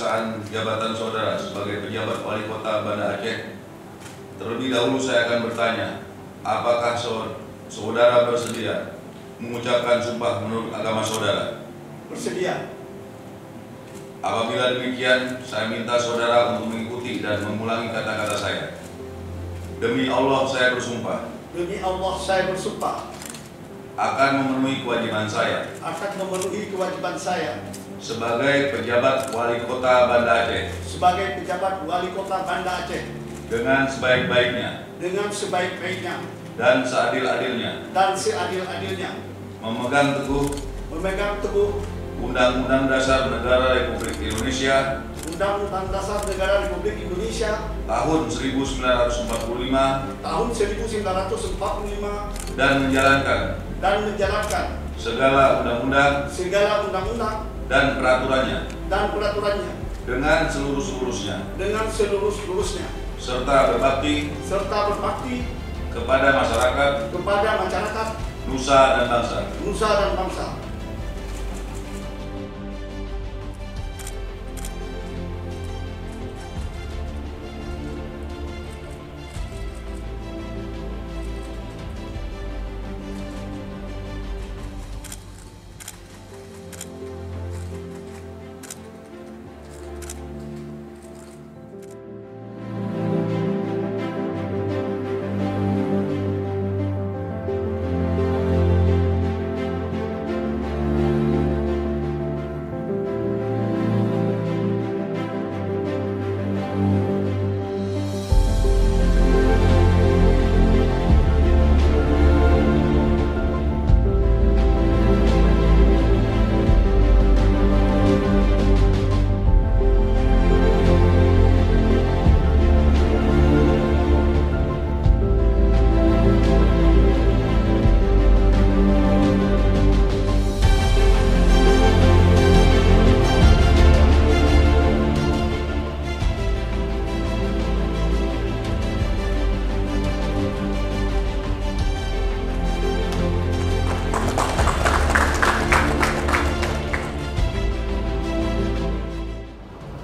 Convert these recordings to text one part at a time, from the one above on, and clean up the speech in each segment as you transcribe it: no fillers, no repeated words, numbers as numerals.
pelaksaan jabatan saudara sebagai pejabat wali kota Banda Aceh, terlebih dahulu saya akan bertanya, apakah saudara bersedia mengucapkan sumpah menurut agama saudara? Bersedia. Apabila demikian, saya minta saudara untuk mengikuti dan mengulangi kata-kata saya. Demi Allah saya bersumpah. Demi Allah saya bersumpah. Akan memenuhi kewajiban saya. Akan memenuhi kewajiban saya. Sebagai pejabat wali kota Banda Aceh. Sebagai pejabat wali kota Banda Aceh. Dengan sebaik-baiknya. Dengan sebaik-baiknya. Dan seadil-adilnya. Dan seadil-adilnya. Memegang teguh. Memegang teguh. Undang-Undang Dasar Negara Republik Indonesia. Undang-Undang Dasar Negara Republik Indonesia. Tahun 1945. Tahun 1945. Dan menjalankan. Segala undang-undang. Dan peraturannya. Dengan seluruh-seluruhnya. Serta berbakti. Kepada masyarakat. Nusa dan bangsa.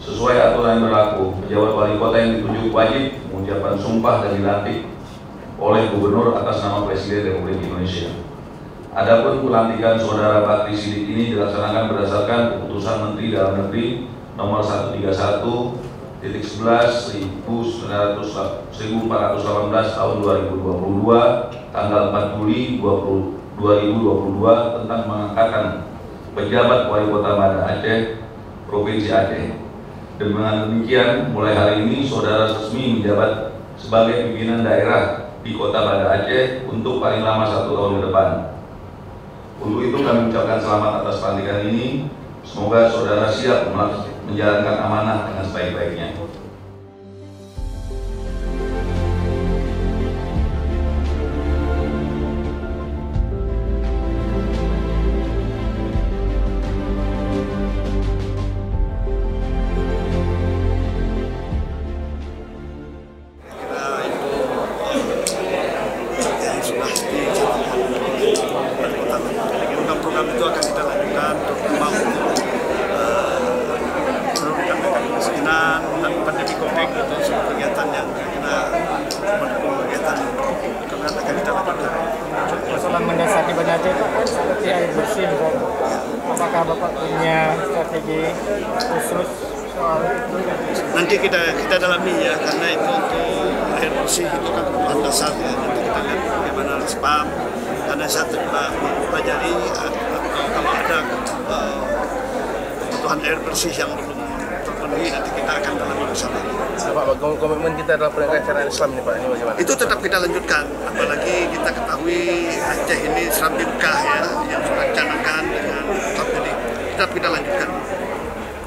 Sesuai aturan yang berlaku, pejabat wali kota yang ditunjuk wajib mengucapkan sumpah dan dilantik oleh gubernur atas nama Presiden Republik Indonesia. Adapun pelantikan saudara Bakti Sidik ini dilaksanakan berdasarkan keputusan Menteri Dalam Negeri nomor 131/1418 tahun 2022 tanggal 4 Juli 2022 tentang mengangkatkan pejabat wali kota Banda Aceh, Provinsi Aceh. Dengan demikian, mulai hari ini saudara resmi menjabat sebagai pimpinan daerah di Kota Banda Aceh untuk paling lama 1 tahun ke depan. Untuk itu kami ucapkan selamat atas pelantikan ini. Semoga saudara siap menjalankan amanah dengan sebaik-baiknya. Program itu akan kita lakukan terutama untuk menurunkan angka kemiskinan dan pandemi COVID itu semua kegiatan yang kita mendukung kegiatan kemudian akan kita lakukan. Persoalan mendasar di Banda Aceh kan seperti air bersih, Pak. Apakah Bapak punya strategi khusus soal itu? Nanti kita dalami ya, karena itu untuk air bersih itu kan kebutuhan dasar ya. Nanti kita lihat bagaimana respon. Karena saya pelajari kalau ada kebutuhan air bersih yang belum terpenuhi, nanti kita akan dalami bersama. Pak, komitmen kita dalam penegakan syariat Islam ini Pak, ini bagaimana? Itu tetap kita lanjutkan, apalagi kita ketahui Aceh ini Islam di Mekah ya, yang sudah dicanangkan dengan jadi tetap kita lanjutkan.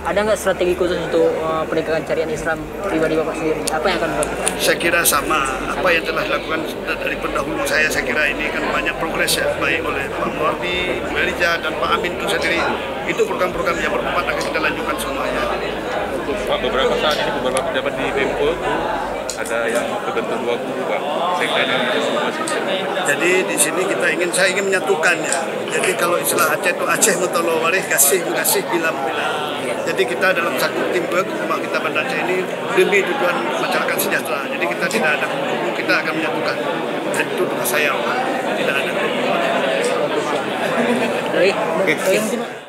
Ada nggak strategi khusus untuk penegakan syariat Islam pribadi Bapak sendiri? Apa yang akan Bapak? Saya kira sama apa yang telah dilakukan dari pendahulu saya kira ini kan banyak progres ya, baik oleh Pak Mordi, Bu Elija, dan Pak Amin itu sendiri. Itu program-program yang bermanfaat akan kita lanjutkan semuanya. Pak, beberapa saat ini beberapa pejabat di Pemko ada yang terbentuk dua kubu Pak, sekda dan reformasi. Jadi di sini saya ingin menyatukannya. Jadi kalau istilah Aceh itu Aceh Mutolo Walih, kasih mengasihi bilam bila. Jadi kita dalam satu teamwork rumah kita Banda Aceh ini demi tujuan masyarakat sejahtera. Jadi kita tidak ada kubu, kita akan menyatukan. Dan itu tugas saya, tidak ada kubu. Oke.